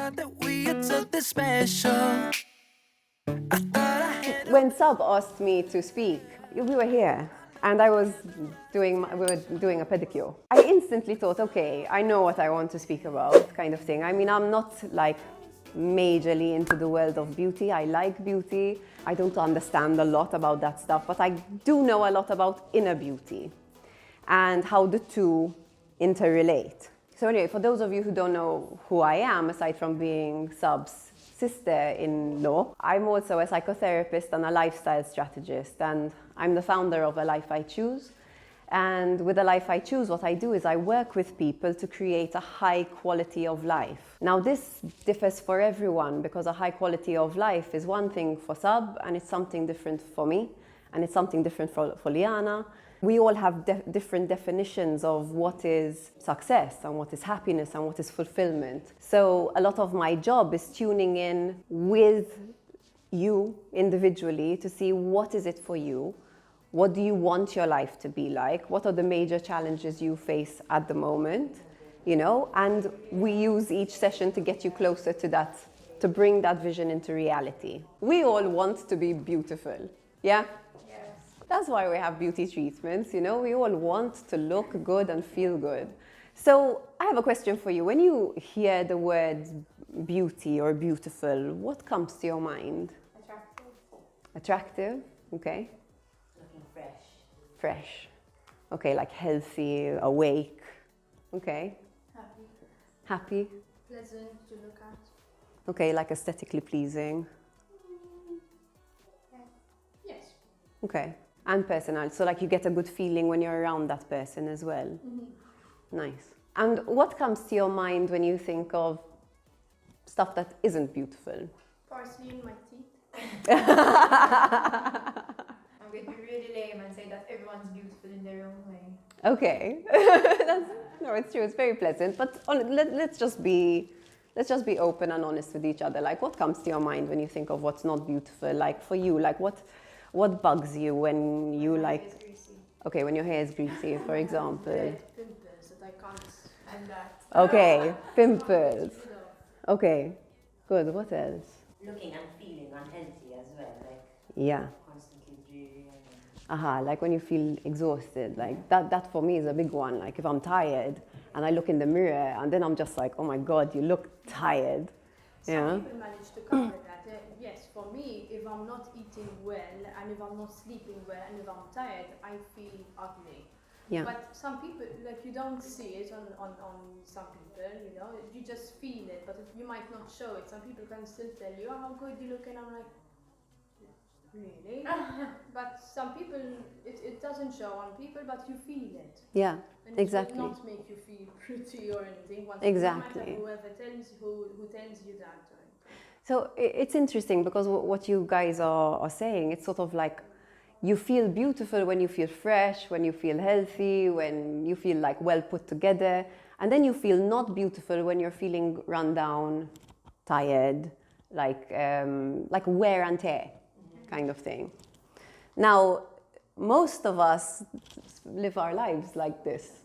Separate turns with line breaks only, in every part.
forgot that we are something special.
When Sub asked me to speak, we were here and we were doing a pedicure. I instantly thought, okay, I know what I want to speak about, kind of thing. I mean, I'm not like majorly into the world of beauty. I like beauty. I don't understand a lot about that stuff, but I do know a lot about inner beauty and how the two interrelate. So anyway, for those of you who don't know who I am, aside from being Sub's sister-in-law, I'm also a psychotherapist and a lifestyle strategist, and I'm the founder of A Life I Choose. And with A Life I Choose, what I do is I work with people to create a high quality of life. Now this differs for everyone, because a high quality of life is one thing for Sub, and it's something different for me, and it's something different for Liana. We all have different definitions of what is success and what is happiness and what is fulfillment. So a lot of my job is tuning in with you individually to see what is it for you, what do you want your life to be like, what are the major challenges you face at the moment, you know, and we use each session to get you closer to that, to bring that vision into reality. We all want to be beautiful, yeah? That's why we have beauty treatments, you know, we all want to look good and feel good. So I have a question for you. When you hear the words beauty or beautiful, what comes to your mind?
Attractive.
Attractive, okay.
Looking fresh.
Fresh, okay, like healthy, awake, okay.
Happy.
Happy,
Pleasant to look at.
okay, like aesthetically pleasing,
Yes.
okay. And personal, so like you get a good feeling when you're around that person as well.
Mm-hmm.
Nice. And what comes to your mind when you think of stuff that isn't beautiful?
Parsley in my teeth.
I'm going to be really lame and say that everyone's beautiful in their own way.
Okay. No, it's true, it's very pleasant, but let's just be open and honest with each other. Like, what comes to your mind when you think of what's not beautiful? Like, for you, like what bugs you when you like...
It's greasy.
Okay, when your hair is greasy, for example.
Red pimples that I can't.
And that.
Okay, pimples. Okay, good. What else?
Looking and feeling unhealthy as well, like
Yeah.
constantly dreary.
Aha, like when you feel exhausted, like that for me is a big one. Like if I'm tired and I look in the mirror and then I'm just like, oh my God, you look tired. Yeah.
Some people manage to cover that. Yes, for me, if I'm not eating well and if I'm not sleeping well and if I'm tired, I feel ugly.
Yeah.
But some people, like you don't see it on some people, you know, you just feel it, but you might not show it. Some people can still tell you, oh, how good you look, and I'm like, really? But some people, it doesn't show on people, but you feel it.
Yeah,
And
exactly.
it will not make you feel pretty or anything. Once
Exactly.
No matter whoever who tells you that.
So it's interesting because what you guys are saying, it's sort of like you feel beautiful when you feel fresh, when you feel healthy, when you feel like well put together, and then you feel not beautiful when you're feeling run down, tired, like wear and tear kind of thing. Now, most of us live our lives like this.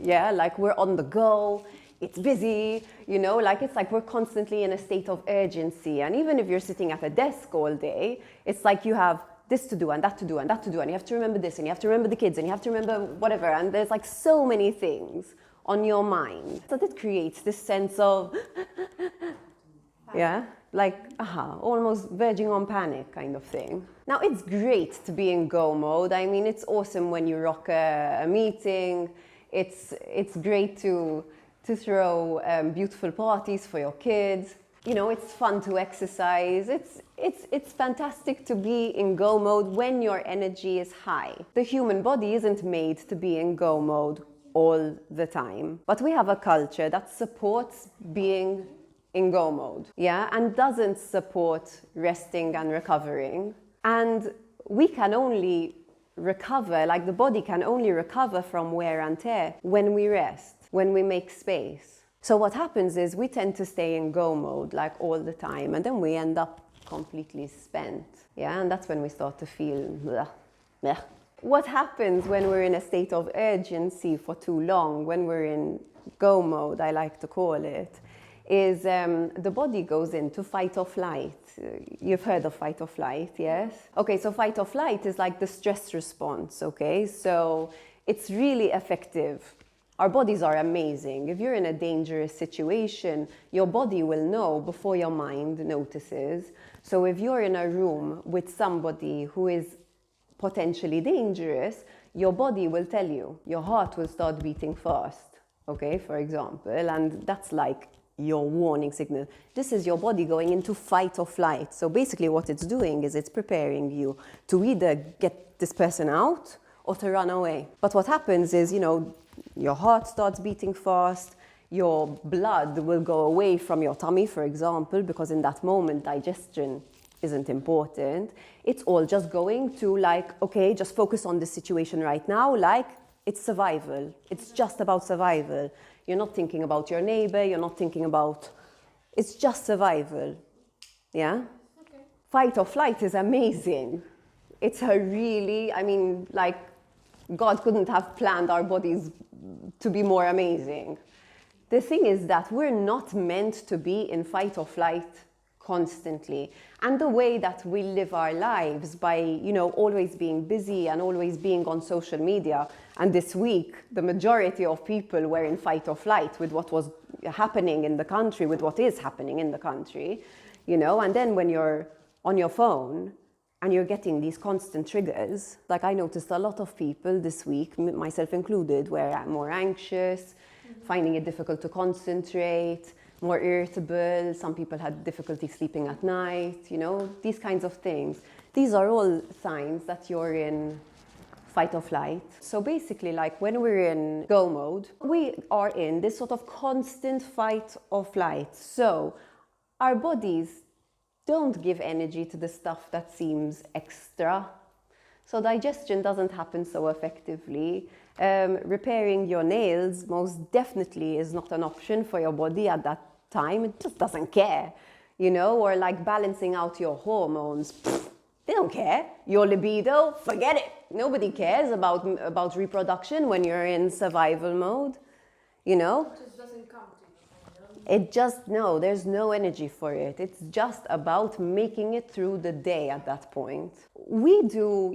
Yeah, like we're on the go. It's busy, you know, like it's like we're constantly in a state of urgency. And even if you're sitting at a desk all day, it's like you have this to do and that to do and that to do. And you have to remember this and you have to remember the kids and you have to remember whatever. And there's like so many things on your mind. So that creates this sense of, yeah, like, almost verging on panic kind of thing. Now, it's great to be in go mode. I mean, it's awesome when you rock a meeting. It's great to throw beautiful parties for your kids. You know, it's fun to exercise. It's fantastic to be in go mode when your energy is high. The human body isn't made to be in go mode all the time. But we have a culture that supports being in go mode, yeah, and doesn't support resting and recovering. And we can only recover, like the body can only recover from wear and tear when we rest, when we make space. So what happens is we tend to stay in go mode like all the time, and then we end up completely spent. Yeah, and that's when we start to feel bleh, bleh. What happens when we're in a state of urgency for too long, when we're in go mode, I like to call it, is the body goes into fight or flight. You've heard of fight or flight, yes? Okay, so fight or flight is like the stress response, okay? So it's really effective. Our bodies are amazing. If you're in a dangerous situation, your body will know before your mind notices. So if you're in a room with somebody who is potentially dangerous, your body will tell you. Your heart will start beating fast, okay, for example, and that's like your warning signal. This is your body going into fight or flight. So basically what it's doing is it's preparing you to either get this person out or to run away. But what happens is, your heart starts beating fast, your blood will go away from your tummy, for example, because in that moment digestion isn't important. It's all just going to okay, just focus on the situation right now, it's survival. It's just about survival. You're not thinking about your neighbor, you're not thinking about, it's just survival, yeah?
Okay.
Fight or flight is amazing. It's a really, God couldn't have planned our bodies to be more amazing. The thing is that we're not meant to be in fight or flight constantly. And the way that we live our lives by, always being busy and always being on social media. And this week, the majority of people were in fight or flight with what was happening in the country, with what is happening in the country, and then when you're on your phone and you're getting these constant triggers, like I noticed a lot of people this week, myself included, were more anxious, finding it difficult to concentrate, more irritable. Some people had difficulty sleeping at night, these kinds of things. These are all signs that you're in fight or flight. So basically, when we're in go mode, we are in this sort of constant fight or flight. So our bodies don't give energy to the stuff that seems extra. So digestion doesn't happen so effectively. Repairing your nails most definitely is not an option for your body at that time. It just doesn't care, or balancing out your hormones. They don't care. Your libido, forget it. Nobody cares about reproduction when you're in survival mode,
It just doesn't come to you.
There's no energy for it. It's just about making it through the day at that point. We do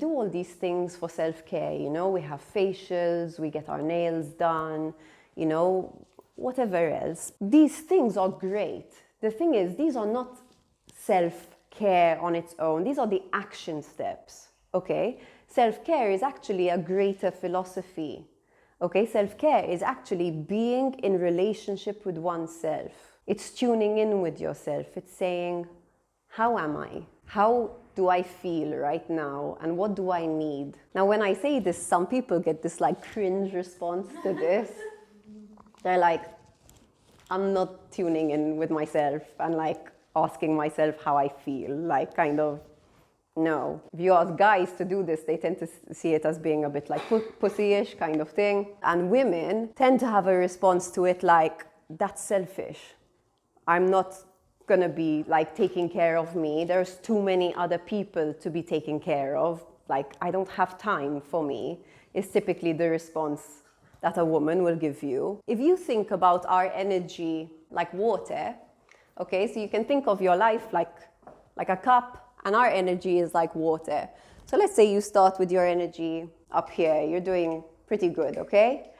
all these things for self-care, we have facials, we get our nails done, whatever else. These things are great. The thing is, these are not self-care on its own. These are the action steps, okay? Self-care is actually a greater philosophy. Okay, self-care is actually being in relationship with oneself. It's tuning in with yourself. It's saying, how am I? How do I feel right now? And what do I need? Now, when I say this, some people get this cringe response to this. They're like, I'm not tuning in with myself and asking myself how I feel. No. If you ask guys to do this, they tend to see it as being a bit pussy-ish kind of thing. And women tend to have a response to it that's selfish. I'm not gonna be taking care of me. There's too many other people to be taken care of. I don't have time for me, is typically the response that a woman will give you. If you think about our energy like water, okay, so you can think of your life like a cup, and our energy is like water. So let's say you start with your energy up here. You're doing pretty good, okay?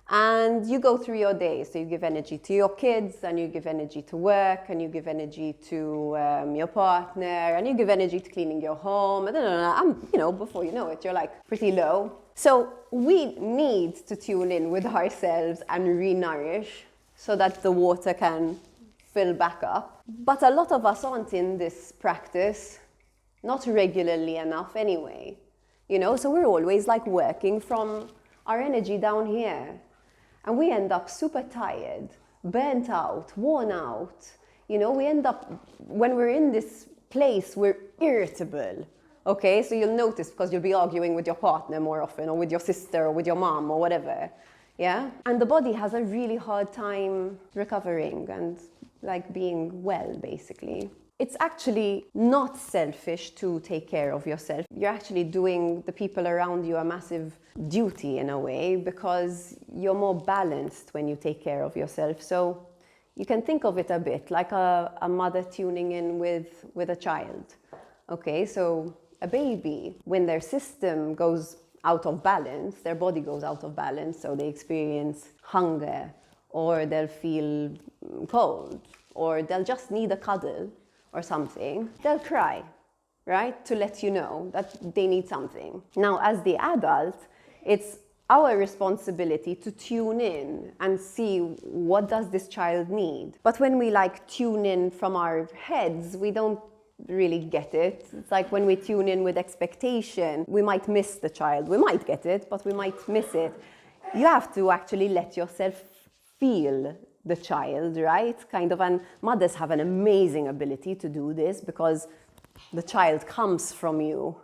And you go through your day. So you give energy to your kids, and you give energy to work, and you give energy to your partner, and you give energy to cleaning your home. And before you know it, you're pretty low. So we need to tune in with ourselves and re-nourish so that the water can fill back up. But a lot of us aren't in this practice, not regularly enough anyway. So we're always working from our energy down here. And we end up super tired, burnt out, worn out. We end up, when we're in this place, we're irritable. Okay, so you'll notice because you'll be arguing with your partner more often, or with your sister, or with your mom, or whatever. Yeah? And the body has a really hard time recovering and being well, basically. It's actually not selfish to take care of yourself. You're actually doing the people around you a massive duty in a way, because you're more balanced when you take care of yourself. So, You can think of it a bit like a mother tuning in with a child. Okay, so a baby, when their system goes out of balance, their body goes out of balance, so they experience hunger, or they'll feel cold, or they'll just need a cuddle or something, they'll cry, right? To let you know that they need something. Now, as the adult, it's our responsibility to tune in and see what does this child need. But when we like tune in from our heads, we don't really get it. It's like when we tune in with expectation, we might miss the child. We might get it, but we might miss it. You have to actually let yourself feel the child, right? Kind of, and mothers have an amazing ability to do this because the child comes from you,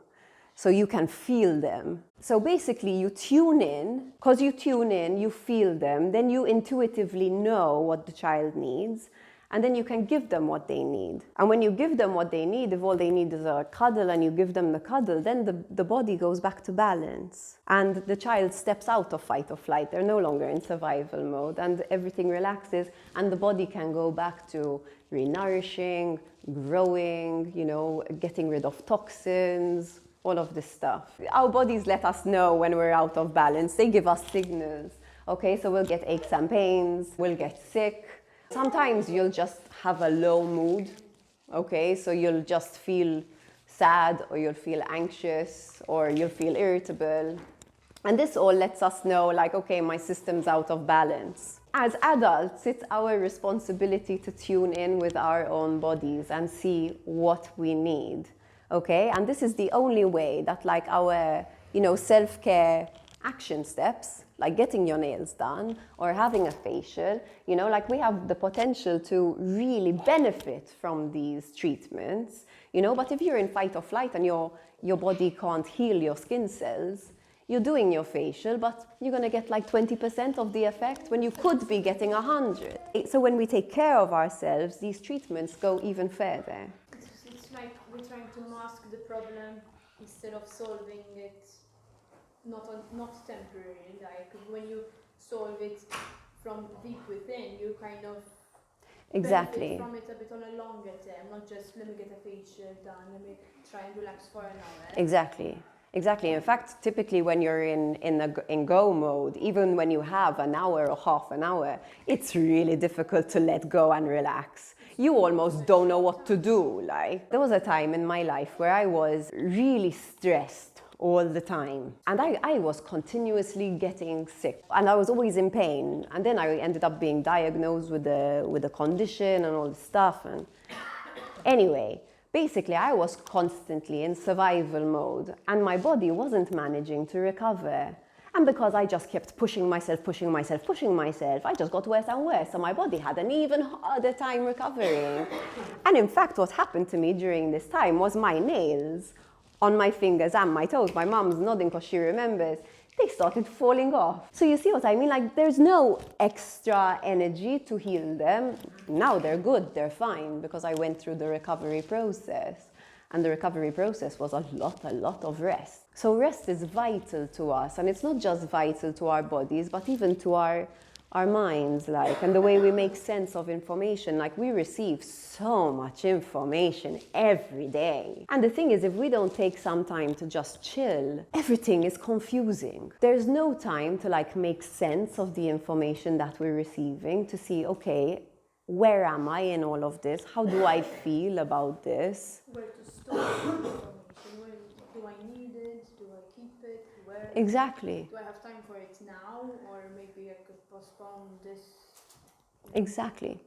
so you can feel them. So basically you tune in, because you tune in, you feel them, then you intuitively know what the child needs, and then you can give them what they need. And when you give them what they need, if all they need is a cuddle and you give them the cuddle, then the body goes back to balance. And the child steps out of fight or flight. They're no longer in survival mode, and everything relaxes, and the body can go back to re-nourishing, growing, you know, getting rid of toxins, all of this stuff. Our bodies let us know when we're out of balance. They give us signals. Okay, so we'll get aches and pains, we'll get sick. Sometimes you'll just have a low mood, okay? So you'll just feel sad, or you'll feel anxious, or you'll feel irritable. And this all lets us know, like, okay, my system's out of balance. As adults, it's our responsibility to tune in with our own bodies and see what we need, okay? And this is the only way that, like, our, you know, self-care action steps, like getting your nails done or having a facial, you know, like we have the potential to really benefit from these treatments, you know, but if you're in fight or flight and your body can't heal your skin cells, you're doing your facial, but you're going to get like 20% of the effect when you could be getting 100. So when we take care of ourselves, these treatments go even further.
It's like we're trying to mask the problem instead of solving it. Not temporary, like when you solve it from deep within, you kind of benefit from it a bit on a longer term, not just let me get a facial done, let me try and relax for an hour.
Exactly. In fact, typically when you're in go mode, even when you have an hour or half an hour, it's really difficult to let go and relax. You almost don't know what to do. Like, there was a time in my life where I was really stressed all the time, and I was continuously getting sick, and I was always in pain, and then I ended up being diagnosed with a condition and all this stuff. And anyway, basically I was constantly in survival mode, and my body wasn't managing to recover. And because I just kept pushing myself, I just got worse and worse, and my body had an even harder time recovering. And in fact, what happened to me during this time was my nails on my fingers and my toes, my mum's nodding because she remembers, they started falling off. So you see what I mean? Like, there's no extra energy to heal them. Now they're good, they're fine, because I went through the recovery process. And the recovery process was a lot of rest. So rest is vital to us, and it's not just vital to our bodies, but even to our minds, like, and the way we make sense of information. Like, we receive so much information every day. And the thing is, if we don't take some time to just chill, everything is confusing. There's no time to like make sense of the information that we're receiving, to see, okay, where am I in all of this? How do I feel about this?
Where to store the information? Do I need it? Do I keep it? Where?
Exactly.
Do I have time for it now? Or maybe I could postpone this?
Exactly.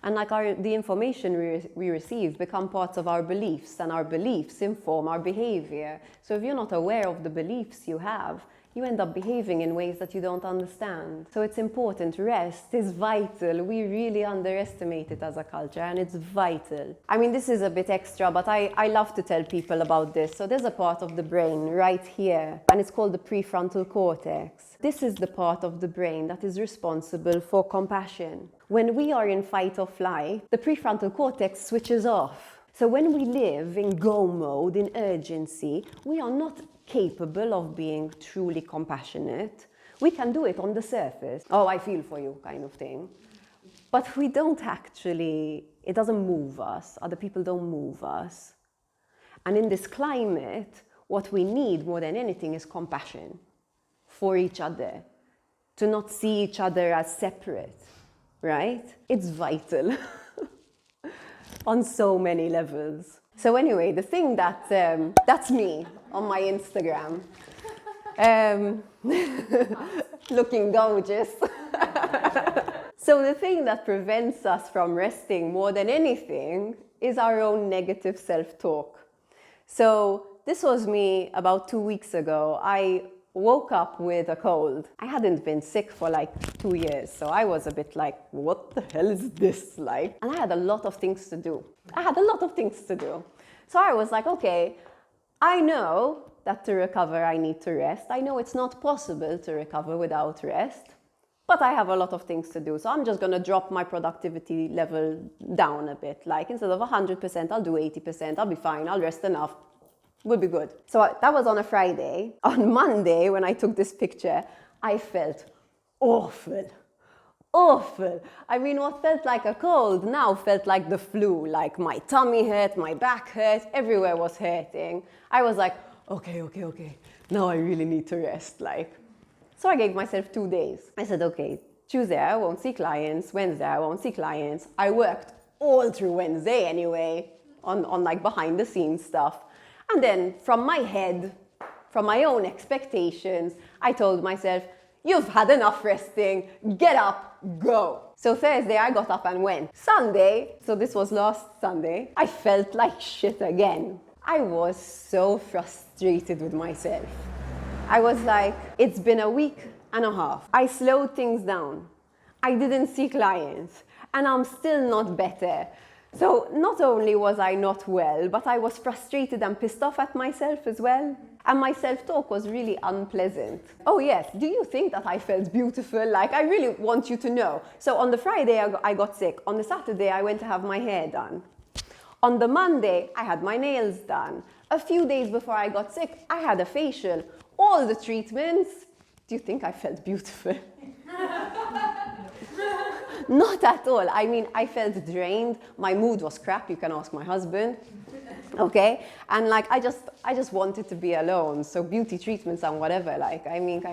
And like the information we receive become parts of our beliefs, and our beliefs inform our behavior. So if you're not aware of the beliefs you have, you end up behaving in ways that you don't understand. So it's important. Rest is vital. We really underestimate it as a culture, and it's vital. I mean, this is a bit extra, but I love to tell people about this. So there's a part of the brain right here, and it's called the prefrontal cortex. This is the part of the brain that is responsible for compassion. When we are in fight or flight, the prefrontal cortex switches off. So when we live in go mode, in urgency, we are not capable of being truly compassionate. We can do it on the surface. Oh, I feel for you, kind of thing. But we don't actually, it doesn't move us. Other people don't move us. And in this climate, what we need more than anything is compassion for each other, to not see each other as separate, right? It's vital on so many levels. So anyway, the thing that, that's me on my Instagram, looking gorgeous. So the thing that prevents us from resting more than anything is our own negative self-talk. So this was me about 2 weeks ago. I woke up with a cold. I hadn't been sick for like 2 years, so I was a bit like, what the hell is this like? And I had a lot of things to do. So I was like, okay, I know that to recover I need to rest. I know it's not possible to recover without rest, but I have a lot of things to do. So I'm just gonna drop my productivity level down a bit. Like instead of 100%, I'll do 80%. I'll be fine, I'll rest enough. We'll be good. So that was on a Friday. On Monday, when I took this picture, I felt awful. I mean, what felt like a cold now felt like the flu. Like my tummy hurt, my back hurt, everywhere was hurting. I was like, okay. Now I really need to rest. So I gave myself 2 days. I said, okay, Tuesday I won't see clients, Wednesday I won't see clients. I worked all through Wednesday anyway on like behind the scenes stuff. And then from my head, from my own expectations, I told myself, you've had enough resting, get up, go. So Thursday I got up and went. Sunday, so this was last Sunday, I felt like shit again. I was so frustrated with myself. I was like, it's been a week and a half. I slowed things down. I didn't see clients and I'm still not better. So not only was I not well, but I was frustrated and pissed off at myself as well. And my self-talk was really unpleasant. Oh yes, do you think that I felt beautiful? Like, I really want you to know. So on the Friday, I got sick. On the Saturday, I went to have my hair done. On the Monday, I had my nails done. A few days before I got sick, I had a facial. All the treatments. Do you think I felt beautiful? Not at all. I mean, I felt drained. My mood was crap. You can ask my husband. Okay? And like, I just wanted to be alone. So beauty treatments and whatever, like, I mean,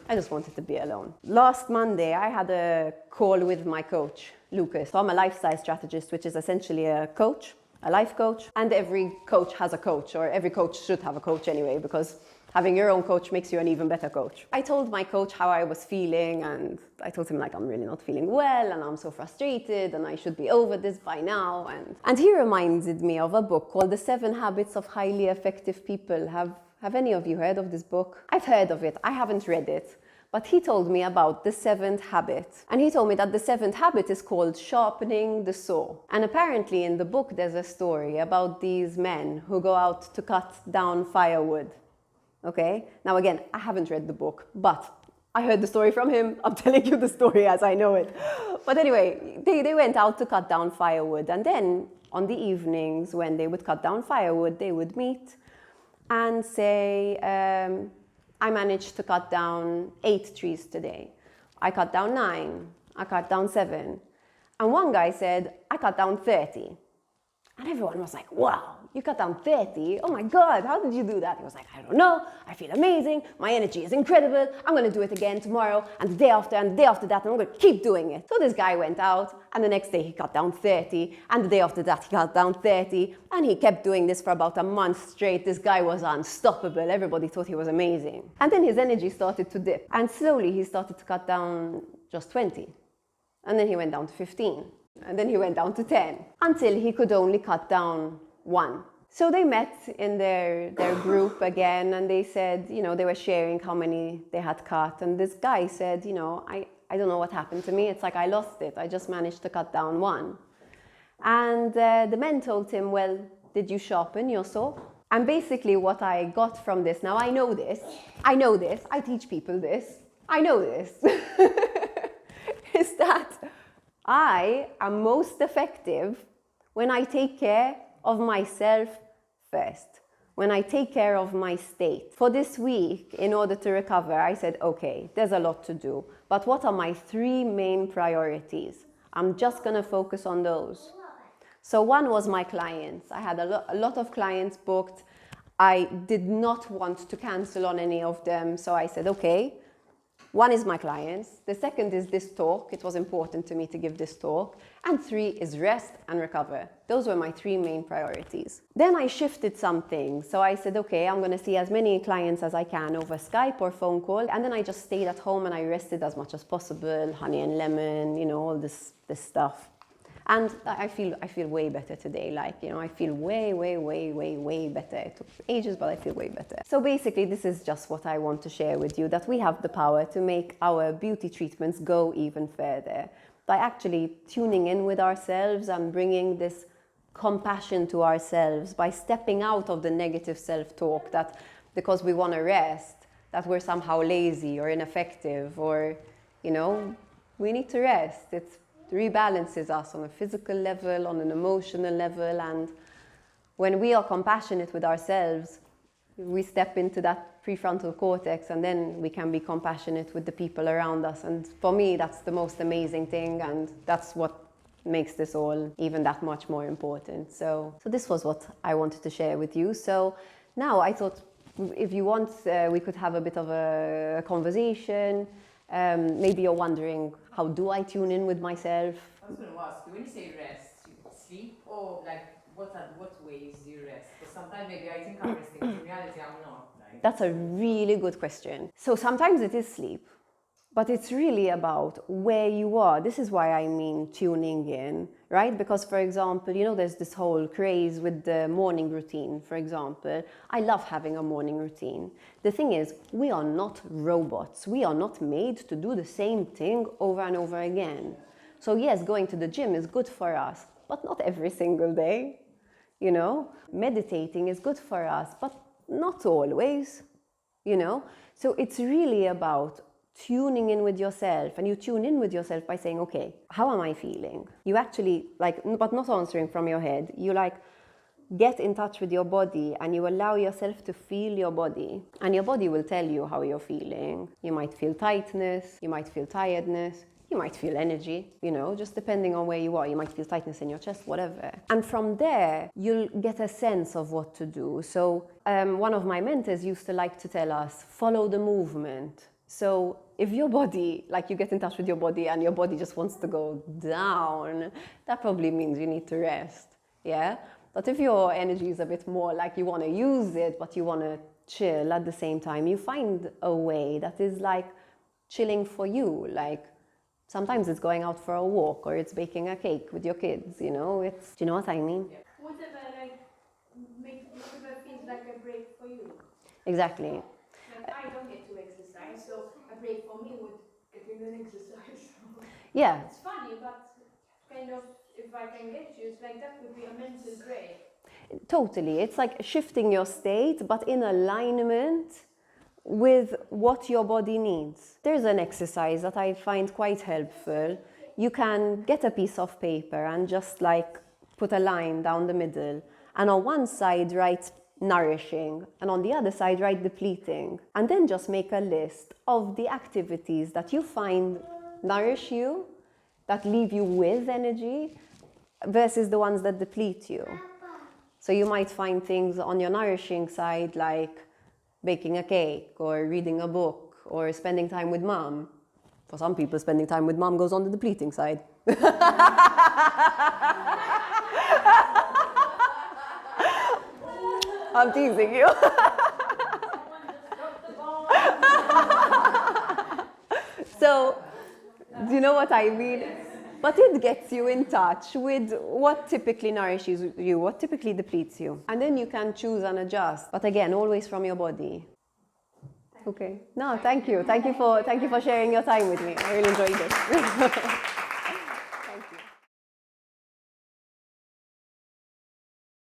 I just wanted to be alone. Last Monday, I had a call with my coach, Lucas. So I'm a lifestyle strategist, which is essentially a coach, a life coach. And every coach has a coach, or every coach should have a coach anyway, because having your own coach makes you an even better coach. I told my coach how I was feeling, and I told him like, I'm really not feeling well and I'm so frustrated and I should be over this by now. And he reminded me of a book called The 7 Habits of Highly Effective People. Have any of you heard of this book? I've heard of it. I haven't read it. But he told me about the 7th habit. And he told me that the 7th habit is called sharpening the saw. And apparently in the book there's a story about these men who go out to cut down firewood. Okay, now again, I haven't read the book, but I heard the story from him. I'm telling you the story as I know it. But anyway, they went out to cut down firewood. And then on the evenings when they would cut down firewood, they would meet and say, I managed to cut down 8 trees today. I cut down 9. I cut down 7. And one guy said, I cut down 30. And everyone was like, wow, you cut down 30? Oh my God, how did you do that? He was like, I don't know. I feel amazing. My energy is incredible. I'm going to do it again tomorrow and the day after and the day after that. And I'm going to keep doing it. So this guy went out and the next day he cut down 30. And the day after that he cut down 30. And he kept doing this for about a month straight. This guy was unstoppable. Everybody thought he was amazing. And then his energy started to dip. And slowly he started to cut down just 20. And then he went down to 15. And then he went down to 10 until he could only cut down 1. So they met in their group again and they said, they were sharing how many they had cut. And this guy said, I don't know what happened to me. It's like I lost it. I just managed to cut down 1. And the men told him, well, did you sharpen your saw? And basically what I got from this, now I know this, I teach people this, I know this, is that I am most effective when I take care of myself first, when I take care of my state. For this week, in order to recover, I said, okay, there's a lot to do, but what are my 3 main priorities? I'm just going to focus on those. So one was my clients. I had a lot of clients booked. I did not want to cancel on any of them. So I said, okay, one is my clients. The second is this talk. It was important to me to give this talk. And 3 is rest and recover. Those were my 3 main priorities. Then I shifted something. So I said, okay, I'm going to see as many clients as I can over Skype or phone call. And then I just stayed at home and I rested as much as possible. Honey and lemon, all this stuff. And I feel way better today. I feel way better. It took ages, but I feel way better. So basically, this is just what I want to share with you, that we have the power to make our beauty treatments go even further by actually tuning in with ourselves and bringing this compassion to ourselves, by stepping out of the negative self-talk that because we want to rest, that we're somehow lazy or ineffective or, we need to rest. It rebalances us on a physical level, on an emotional level, and when we are compassionate with ourselves, we step into that prefrontal cortex and then we can be compassionate with the people around us. And for me, that's the most amazing thing, and that's what makes this all even that much more important. So this was what I wanted to share with you. So now I thought, if you want, we could have a bit of a conversation. Maybe you're wondering, how do I tune in with myself?
I was going to ask you, when you say rest, you sleep, or what ways do you rest? Because sometimes maybe I think I'm resting, but in reality I'm not.
That's a really good question. So sometimes it is sleep, but it's really about where you are. This is why I mean tuning in, right? Because, for example, there's this whole craze with the morning routine, for example. I love having a morning routine. The thing is, we are not robots. We are not made to do the same thing over and over again. So yes, going to the gym is good for us, but not every single day. Meditating is good for us, but not always, So it's really about tuning in with yourself, and you tune in with yourself by saying, okay, how am I feeling? You actually but not answering from your head. You get in touch with your body and you allow yourself to feel your body, and your body will tell you how you're feeling. You might feel tightness, you might feel tiredness, you might feel energy, just depending on where you are. You might feel tightness in your chest, whatever. And from there, you'll get a sense of what to do. So one of my mentors used to like to tell us, follow the movement. So if your body, you get in touch with your body and your body just wants to go down, that probably means you need to rest, yeah? But if your energy is a bit more you want to use it, but you want to chill at the same time, you find a way that is chilling for you. Sometimes it's going out for a walk, or it's baking a cake with your kids, do you know what I mean?
Yeah. Whatever feels like a break for you.
Exactly.
I don't get to exercise, so a break for me would getting an exercise.
Yeah.
It's funny, but kind of, if I can get you, it's that would be a mental break.
Totally. It's shifting your state, but in alignment with what your body needs. There's an exercise that I find quite helpful. You can get a piece of paper and just put a line down the middle, and on one side write nourishing, and on the other side write depleting, and then just make a list of the activities that you find nourish you, that leave you with energy, versus the ones that deplete you. So you might find things on your nourishing side like baking a cake or reading a book or spending time with mom. For some people, spending time with mom goes on the depleting side. I'm teasing you. So, do you know what I mean? But it gets you in touch with what typically nourishes you, what typically depletes you. And then you can choose and adjust. But again, always from your body. Okay. No, thank you. Thank you for sharing your time with me. I really enjoyed it.